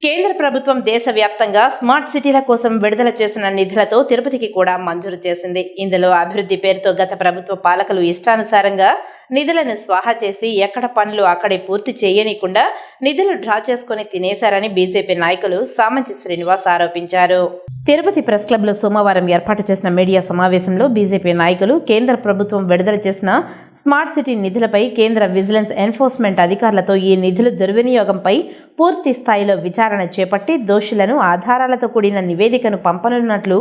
కేంద్ర ప్రభుత్వం దేశవ్యాప్తంగా స్మార్ట్ సిటీల కోసం విడుదల చేసిన నిధులతో తిరుపతికి కూడా మంజూరు చేసింది. ఇందులో అభివృద్ధి పేరుతో గత ప్రభుత్వ పాలకులు ఇష్టానుసారంగా నిధులను స్వాహా చేసి ఎక్కడ పనులు అక్కడే పూర్తి చేయనీయకుండా నిధులు డ్రా చేసుకుని తినేశారని బీజేపీ నాయకులు సామంచి శ్రీనివాస్ ఆరోపించారు. తిరుపతి ప్రెస్ క్లబ్లో సోమవారం ఏర్పాటు చేసిన మీడియా సమావేశంలో బీజేపీ నాయకులు కేంద్ర ప్రభుత్వం విడుదల చేసిన స్మార్ట్ సిటీ నిధులపై కేంద్ర విజిలెన్స్ ఎన్ఫోర్స్మెంట్ అధికారులతో ఈ నిధుల దుర్వినియోగంపై పూర్తి స్థాయిలో విచారణ చేపట్టి దోషులను ఆధారాలతో కూడిన నివేదికను పంపనున్నట్లు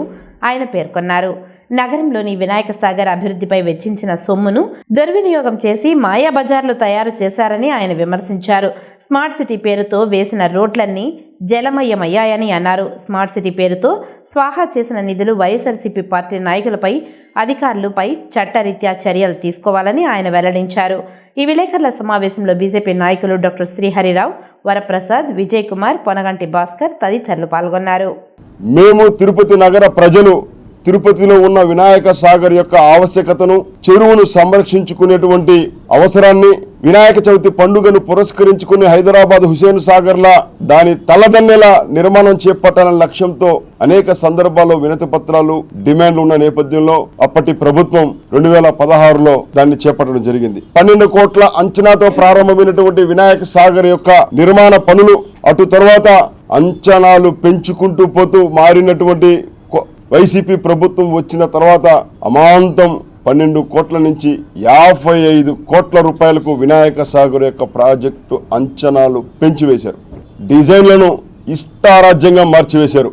ఆయన పేర్కొన్నారు. నగరంలోని వినాయక సాగర్ అభివృద్ధిపై వెచ్చించిన సొమ్మును దుర్వినియోగం చేసి మాయా బజార్లు తయారు చేశారని ఆయన విమర్శించారు. స్మార్ట్ సిటీ పేరుతో వేసిన రోడ్లన్నీ జలమయమయ్యాయని అన్నారు. స్మార్ట్ సిటీ పేరుతో స్వాహా చేసిన నిధులు వైఎస్ఆర్సీపీ పార్టీ నాయకులపై, అధికారులపై చట్టరీత్యా చర్యలు తీసుకోవాలని ఆయన వెల్లడించారు. ఈ విలేకరుల సమావేశంలో బీజేపీ నాయకులు డాక్టర్ శ్రీహరిరావు, వరప్రసాద్, విజయ్ కుమార్, పొనగంటి భాస్కర్ తదితరులు పాల్గొన్నారు. మేము తిరుపతి నగర ప్రజలు తిరుపతిలో ఉన్న వినాయక సాగర్ యొక్క ఆవశ్యకతను, చెరువును సంరక్షించుకునేటువంటి అవసరాన్ని, వినాయక చవితి పండుగను పురస్కరించుకుని హైదరాబాద్ హుసేన్ సాగర్లా దాని తలదన్నెల నిర్మాణం చేపట్టాలనే లక్ష్యంతో అనేక సందర్భాల్లో వినతి పత్రాలు, డిమాండ్లు ఉన్న నేపథ్యంలో అప్పటి ప్రభుత్వం 2016లో దాన్ని చేపట్టడం జరిగింది. 12 కోట్ల అంచనాతో ప్రారంభమైనటువంటి వినాయక సాగర్ యొక్క నిర్మాణ పనులు అటు తర్వాత అంచనాలు పెంచుకుంటూ పోతూ మారినటువంటి వైసీపీ ప్రభుత్వం వచ్చిన తర్వాత అమాంతం 12 కోట్ల నుంచి 55 కోట్ల రూపాయలకు వినాయక సాగర్ యొక్క ప్రాజెక్టు అంచనాలు పెంచివేశారు. డిజైన్లను ఇష్టారాజ్యంగా మార్చివేశారు.